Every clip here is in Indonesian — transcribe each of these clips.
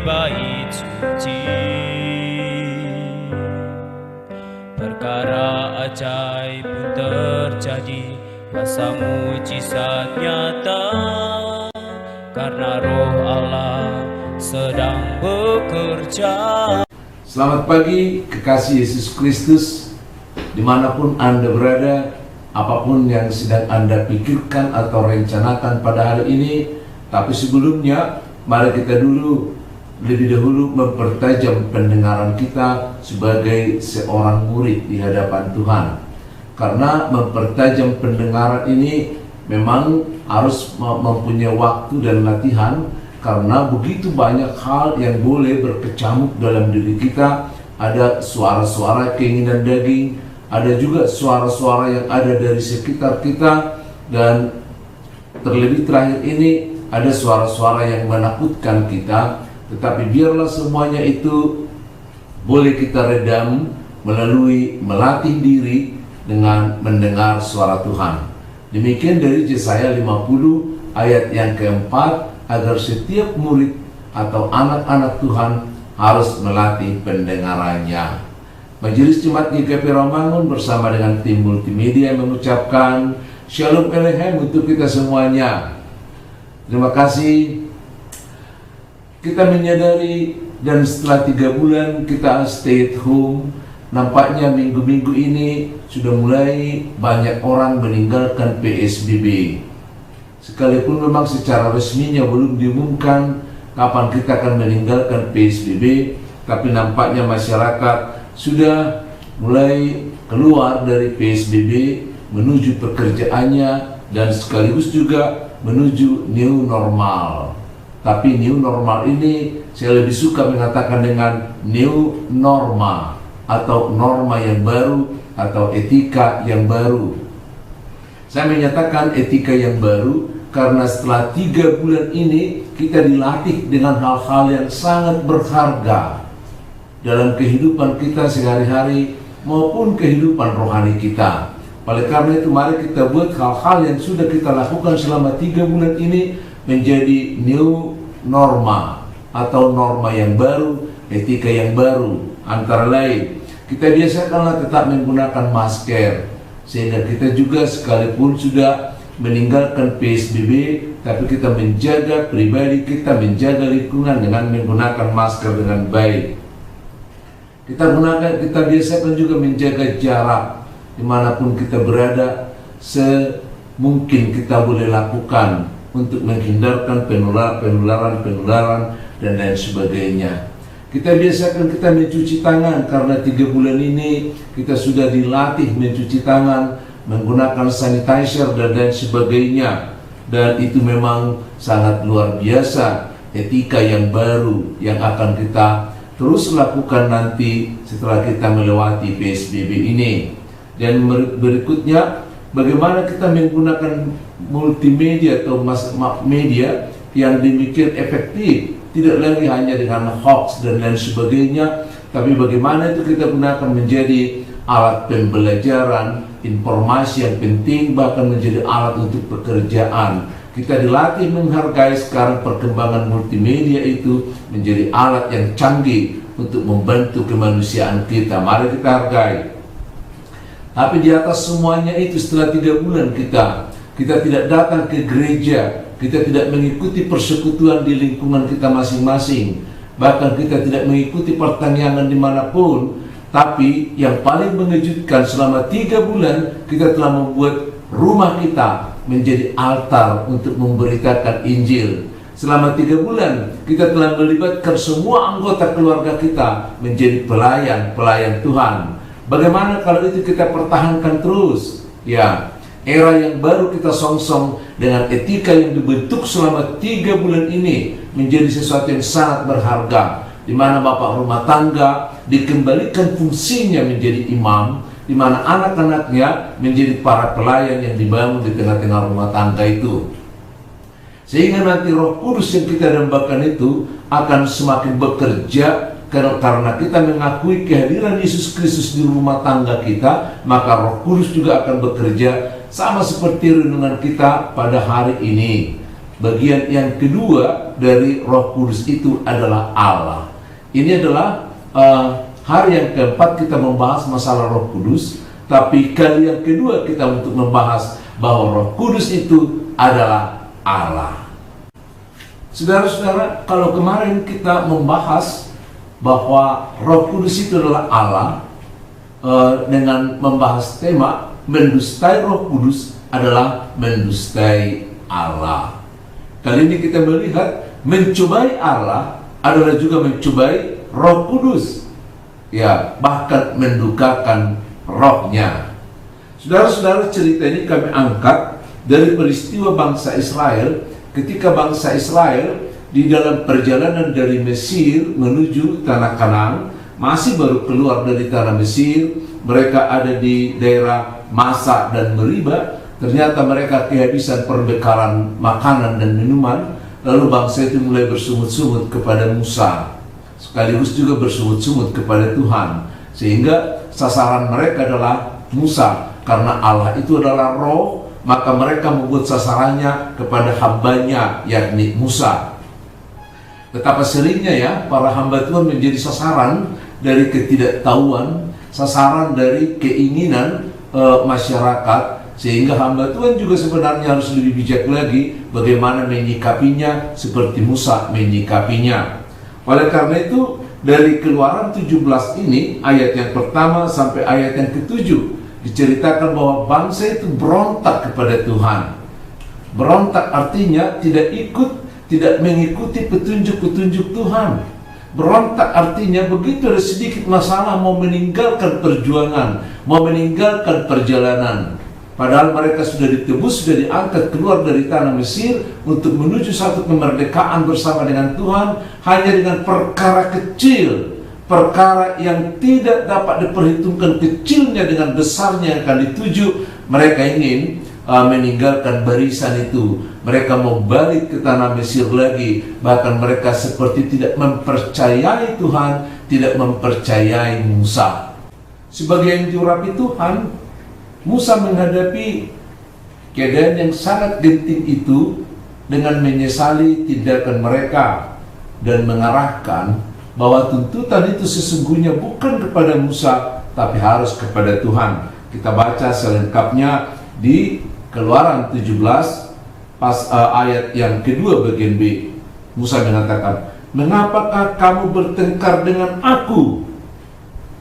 bait suci. Perkara ajaib pun terjadi, kuasa mujizat nyata, karena Roh Allah sedang bekerja. Selamat pagi kekasih Yesus Kristus, dimanapun Anda berada, apapun yang sedang Anda pikirkan atau rencanakan pada hari ini. Tapi sebelumnya, mari kita lebih dahulu mempertajam pendengaran kita sebagai seorang murid di hadapan Tuhan. Karena mempertajam pendengaran ini memang harus mempunyai waktu dan latihan, karena begitu banyak hal yang boleh berkecamuk dalam diri kita. Ada suara-suara keinginan daging, ada juga suara-suara yang ada dari sekitar kita, dan terlebih terakhir ini ada suara-suara yang menakutkan kita. Tetapi biarlah semuanya itu boleh kita redam melalui melatih diri dengan mendengar suara Tuhan. Demikian dari Yesaya 50 ayat yang keempat, agar setiap murid atau anak-anak Tuhan harus melatih pendengarannya. Majelis Jemaat GKP Rawamangun bersama dengan tim multimedia mengucapkan Shalom Elohim untuk kita semuanya. Terima kasih. Kita menyadari dan setelah 3 bulan kita stay at home, nampaknya minggu-minggu ini sudah mulai banyak orang meninggalkan PSBB. Sekalipun memang secara resminya belum diumumkan kapan kita akan meninggalkan PSBB, tapi nampaknya masyarakat sudah mulai keluar dari PSBB menuju pekerjaannya dan sekaligus juga menuju new normal. Tapi new normal ini saya lebih suka mengatakan dengan new norma atau norma yang baru atau etika yang baru. Saya menyatakan etika yang baru karena setelah 3 bulan ini kita dilatih dengan hal-hal yang sangat berharga dalam kehidupan kita sehari-hari maupun kehidupan rohani kita. Oleh karena itu mari kita buat hal-hal yang sudah kita lakukan selama 3 bulan ini menjadi new norma atau norma yang baru, etika yang baru. Antara lain, kita biasakanlah tetap menggunakan masker, sehingga kita juga sekalipun sudah meninggalkan PSBB, tapi kita menjaga pribadi kita, menjaga lingkungan dengan menggunakan masker dengan baik. Kita biasakan juga menjaga jarak dimanapun kita berada, semungkin kita boleh lakukan untuk menghindarkan penularan dan lain sebagainya. Kita biasakan kita mencuci tangan, karena 3 bulan ini kita sudah dilatih mencuci tangan, menggunakan sanitizer dan lain sebagainya. Dan itu memang sangat luar biasa, etika yang baru yang akan kita terus lakukan nanti setelah kita melewati PSBB ini. Dan berikutnya, bagaimana kita menggunakan multimedia atau media yang demikian efektif, tidak lagi hanya dengan hoax dan lain sebagainya, tapi bagaimana itu kita gunakan menjadi alat pembelajaran, informasi yang penting, bahkan menjadi alat untuk pekerjaan. Kita dilatih menghargai sekarang perkembangan multimedia itu menjadi alat yang canggih untuk membantu kemanusiaan kita. Mari kita hargai. Tapi di atas semuanya itu, setelah 3 bulan kita tidak datang ke gereja, kita tidak mengikuti persekutuan di lingkungan kita masing-masing, bahkan kita tidak mengikuti pertanyaan dimanapun. Tapi yang paling mengejutkan, selama 3 bulan kita telah membuat rumah kita menjadi altar untuk memberitakan Injil. Selama 3 bulan kita telah melibatkan semua anggota keluarga kita menjadi pelayan Tuhan. Bagaimana kalau itu kita pertahankan terus? Ya, era yang baru kita songsong dengan etika yang dibentuk selama 3 bulan ini menjadi sesuatu yang sangat berharga, di mana bapak rumah tangga dikembalikan fungsinya menjadi imam, di mana anak-anaknya menjadi para pelayan yang dibangun di tengah-tengah rumah tangga itu. Sehingga nanti Roh Kudus yang kita dambakan itu akan semakin bekerja, karena kita mengakui kehadiran Yesus Kristus di rumah tangga kita, maka Roh Kudus juga akan bekerja sama seperti renungan kita pada hari ini. bagian yang kedua dari Roh Kudus itu adalah Allah. Ini adalah hari yang keempat kita membahas masalah Roh Kudus, tapi kali yang kedua kita untuk membahas bahwa Roh Kudus itu adalah Allah. Saudara-saudara, kalau kemarin kita membahas bahwa Roh Kudus itu adalah Allah, dengan membahas tema mendustai Roh Kudus adalah mendustai Allah. Kali ini kita melihat mencobai Allah adalah juga mencobai Roh Kudus, ya, bahkan mendukakan rohnya. Saudara-saudara, cerita ini kami angkat dari peristiwa bangsa Israel ketika bangsa Israel di dalam perjalanan dari Mesir menuju tanah Kanaan, masih baru keluar dari tanah Mesir. Mereka ada di daerah Masa dan Meriba. Ternyata mereka kehabisan perbekalan makanan dan minuman. Lalu bangsa itu mulai bersungut-sungut kepada Musa, sekaligus juga bersungut-sungut kepada Tuhan. Sehingga sasaran mereka adalah Musa. Karena Allah itu adalah roh, maka mereka membuat sasarannya kepada hambanya, yakni Musa. Betapa seringnya ya para hamba Tuhan menjadi sasaran dari ketidaktahuan, sasaran dari keinginan masyarakat, sehingga hamba Tuhan juga sebenarnya harus lebih bijak lagi bagaimana menyikapinya seperti Musa menyikapinya. Oleh karena itu dari Keluaran 17 ini ayat yang pertama sampai ayat yang ke-7 diceritakan bahwa bangsa itu berontak kepada Tuhan. Berontak artinya tidak mengikuti petunjuk-petunjuk Tuhan. Berontak artinya begitu ada sedikit masalah mau meninggalkan perjuangan, mau meninggalkan perjalanan. Padahal mereka sudah ditebus, sudah diangkat keluar dari tanah Mesir untuk menuju satu kemerdekaan bersama dengan Tuhan, hanya dengan perkara kecil, perkara yang tidak dapat diperhitungkan kecilnya dengan besarnya yang akan dituju. Mereka ingin meninggalkan barisan itu. Mereka mau balik ke tanah Mesir lagi. Bahkan mereka seperti tidak mempercayai Tuhan, tidak mempercayai Musa. Sebagai yang diurapi Tuhan, Musa menghadapi keadaan yang sangat genting itu dengan menyesali tindakan mereka dan mengarahkan bahwa tuntutan itu sesungguhnya bukan kepada Musa, tapi harus kepada Tuhan. Kita baca selengkapnya di Keluaran 17 ayat yang kedua bagian B. Musa mengatakan, "Mengapakah kamu bertengkar dengan aku?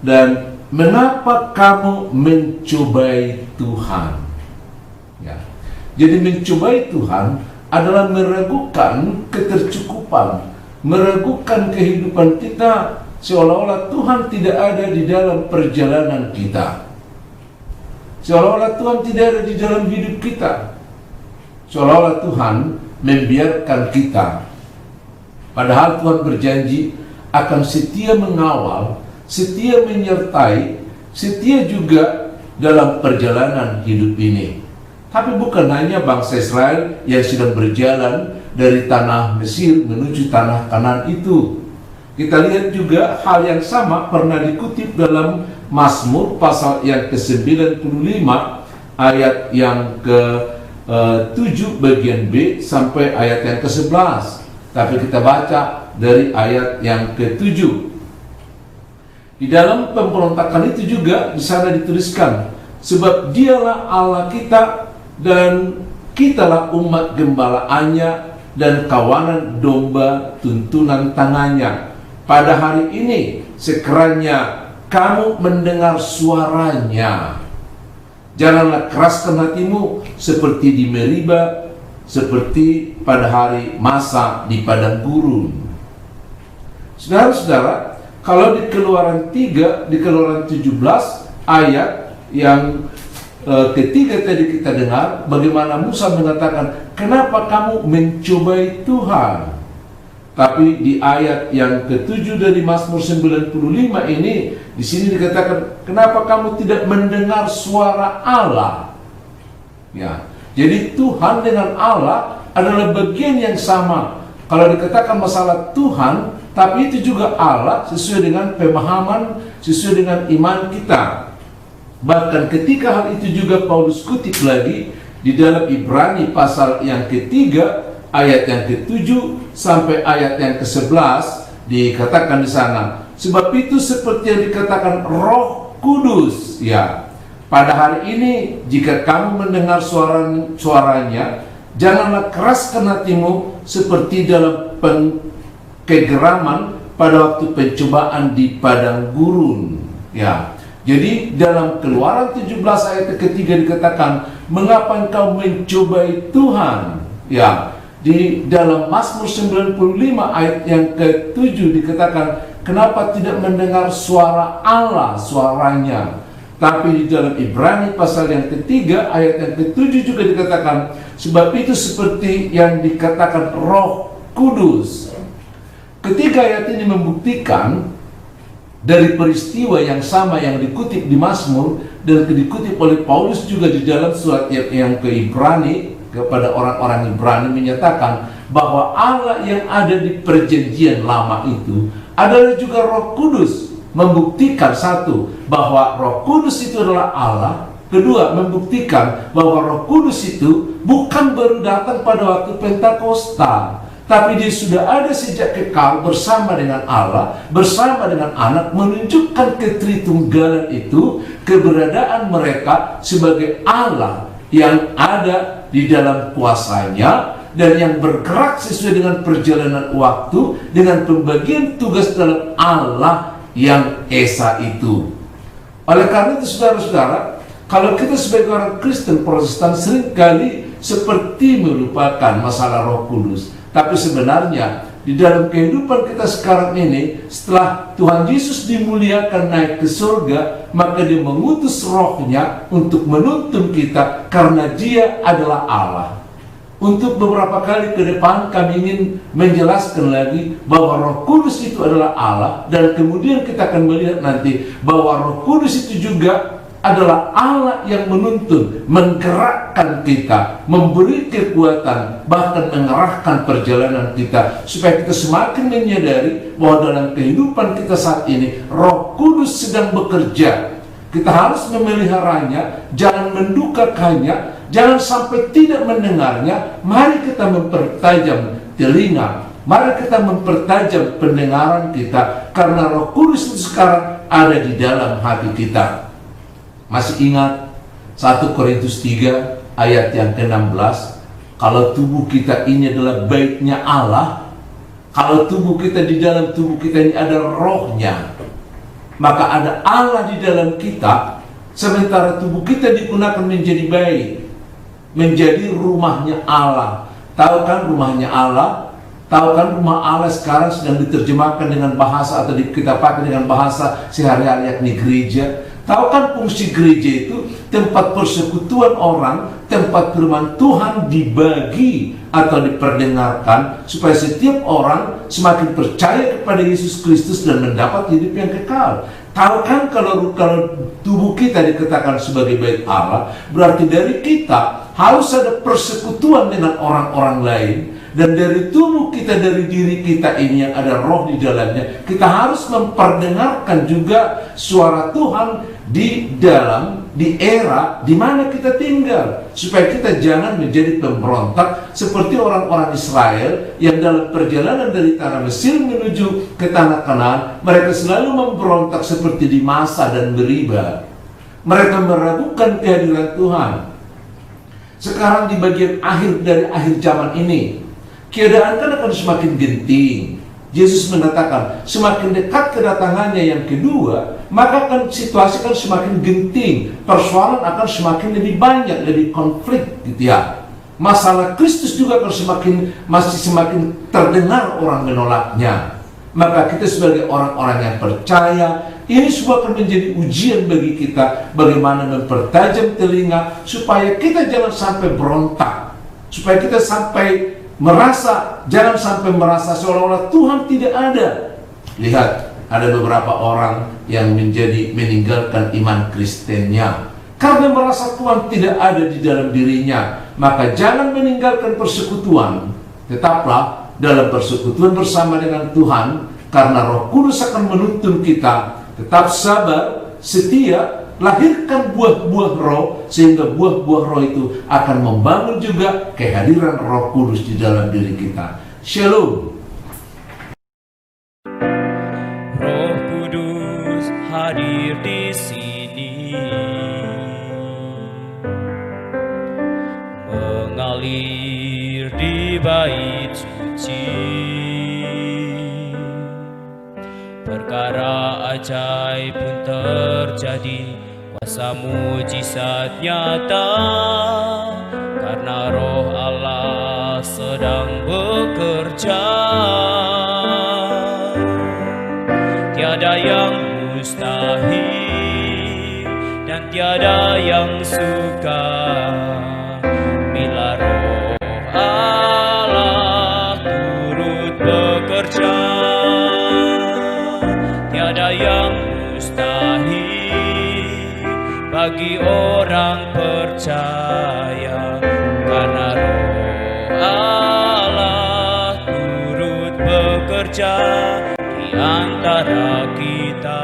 Dan mengapa kamu mencobai Tuhan?" Ya. Jadi mencobai Tuhan adalah meragukan ketercukupan, meragukan kehidupan kita, seolah-olah Tuhan tidak ada di dalam perjalanan kita, seolah-olah Tuhan tidak ada di dalam hidup kita, seolah-olah Tuhan membiarkan kita. Padahal Tuhan berjanji akan setia mengawal, setia menyertai, setia juga dalam perjalanan hidup ini. Tapi bukan hanya bangsa Israel yang sedang berjalan dari tanah Mesir menuju tanah Kanaan itu. Kita lihat juga hal yang sama pernah dikutip dalam Mazmur pasal yang ke-95 ayat yang ke-7 bagian B sampai ayat yang ke-11. Tapi kita baca dari ayat yang ke-7. Di dalam pemberontakan itu juga di sana dituliskan, sebab dialah Allah kita dan kitalah umat gembalaannya dan kawanan domba tuntunan tangannya. Pada hari ini sekiranya kamu mendengar suaranya, janganlah keraskan hatimu seperti di Meriba, seperti pada hari Masa di padang gurun. Saudara-saudara, kalau di Keluaran 3, di Keluaran 17 ayat yang ketiga tadi kita dengar bagaimana Musa mengatakan, "Kenapa kamu mencobai Tuhan?" Tapi di ayat yang ke-7 dari Mazmur 95 ini, di sini dikatakan, "Kenapa kamu tidak mendengar suara Allah?" Ya, jadi Tuhan dengan Allah adalah bagian yang sama. Kalau dikatakan masalah Tuhan, tapi itu juga Allah sesuai dengan pemahaman, sesuai dengan iman kita. Bahkan ketika hal itu juga Paulus kutip lagi di dalam Ibrani pasal yang ketiga ayat yang ke-7 sampai ayat yang ke-11 dikatakan di sana, sebab itu seperti yang dikatakan Roh Kudus, ya, pada hari ini jika kamu mendengar suaranya, janganlah keraskan hatimu seperti dalam kegeraman pada waktu pencobaan di padang gurun, ya. Jadi dalam Keluaran 17 ayat ketiga dikatakan, mengapa engkau mencobai Tuhan, ya. Di dalam Mazmur 95 ayat yang ke-7 dikatakan, kenapa tidak mendengar suara Allah, suaranya. Tapi di dalam Ibrani pasal yang ketiga ayat yang ke-7 juga dikatakan, sebab itu seperti yang dikatakan Roh Kudus. Ketiga ayat ini membuktikan dari peristiwa yang sama yang dikutip di Mazmur dan dikutip oleh Paulus juga di dalam surat yang ke Ibrani, kepada orang-orang Ibrani, menyatakan bahwa Allah yang ada di perjanjian lama itu adalah juga Roh Kudus. Membuktikan satu, bahwa Roh Kudus itu adalah Allah. Kedua, membuktikan bahwa Roh Kudus itu bukan baru datang pada waktu Pentakosta, tapi dia sudah ada sejak kekal bersama dengan Allah, bersama dengan Anak, menunjukkan ketritunggalan itu, keberadaan mereka sebagai Allah yang ada di dalam kuasanya dan yang bergerak sesuai dengan perjalanan waktu, dengan pembagian tugas dalam Allah yang Esa itu. Oleh karena itu saudara-saudara, kalau kita sebagai orang Kristen Protestan seringkali seperti melupakan masalah Roh Kudus. Tapi sebenarnya di dalam kehidupan kita sekarang ini, setelah Tuhan Yesus dimuliakan naik ke surga, maka dia mengutus Rohnya untuk menuntun kita karena dia adalah Allah. Untuk beberapa kali ke depan kami ingin menjelaskan lagi bahwa Roh Kudus itu adalah Allah, dan kemudian kita akan melihat nanti bahwa Roh Kudus itu juga adalah Allah yang menuntun, menggerakkan kita, memberi kekuatan, bahkan mengerahkan perjalanan kita, supaya kita semakin menyadari bahwa dalam kehidupan kita saat ini Roh Kudus sedang bekerja. Kita harus memeliharanya, jangan mendukakannya, jangan sampai tidak mendengarnya. Mari kita mempertajam telinga, mari kita mempertajam pendengaran kita, karena Roh Kudus itu sekarang ada di dalam hati kita. Masih ingat 1 Korintus 3 ayat yang ke-16, kalau tubuh kita ini adalah baitnya Allah, kalau tubuh kita, di dalam tubuh kita ini ada rohnya, maka ada Allah di dalam kita, sementara tubuh kita digunakan menjadi bait, menjadi rumahnya Allah. Tahu kan rumahnya Allah? Tahu kan rumah Allah sekarang sedang diterjemahkan dengan bahasa, atau kita pakai dengan bahasa sehari-hari, yakni gereja. Tahu kan fungsi gereja itu tempat persekutuan orang, tempat firman Tuhan dibagi atau diperdengarkan, supaya setiap orang semakin percaya kepada Yesus Kristus dan mendapat hidup yang kekal. Tahu kan kalau tubuh kita dikatakan sebagai bait Allah, berarti dari kita harus ada persekutuan dengan orang-orang lain. Dan dari tubuh kita, dari diri kita ini yang ada roh di dalamnya, kita harus memperdengarkan juga suara Tuhan di era di mana kita tinggal, supaya kita jangan menjadi pemberontak seperti orang-orang Israel yang dalam perjalanan dari tanah Mesir menuju ke tanah Kanaan, mereka selalu memberontak seperti di Masa dan Meriba. Mereka meragukan kehadiran Tuhan. Sekarang di bagian akhir dari akhir zaman ini, keadaan kan akan semakin genting. Yesus mengatakan semakin dekat kedatangannya yang kedua, maka kan situasi kan semakin genting, persoalan akan semakin lebih banyak, lebih konflik gitu ya. Masalah Kristus juga akan semakin terdengar orang menolaknya. Maka kita sebagai orang-orang yang percaya, ini semua akan menjadi ujian bagi kita, bagaimana mempertajam telinga supaya kita jangan sampai berontak, supaya kita jangan sampai merasa seolah-olah Tuhan tidak ada. Lihat, ada beberapa orang yang meninggalkan iman Kristennya karena merasa Tuhan tidak ada di dalam dirinya. Maka jangan meninggalkan persekutuan, tetaplah dalam persekutuan bersama dengan Tuhan, karena Roh Kudus akan menuntun kita. Tetap sabar, setia, lahirkan buah-buah roh, sehingga buah-buah roh itu akan membangun juga kehadiran Roh Kudus di dalam diri kita. Shalom. Roh Kudus hadir di sini, mengalir di bait suci. Perkara ajaib pun terjadi, kuasa mujizat nyata, karena Roh Allah sedang bekerja. Tiada yang mustahil dan tiada yang sukar bila Roh Allah turut bekerja. Tiada yang mustahil bagi orang percaya, karena Roh Allah turut bekerja di antara kita.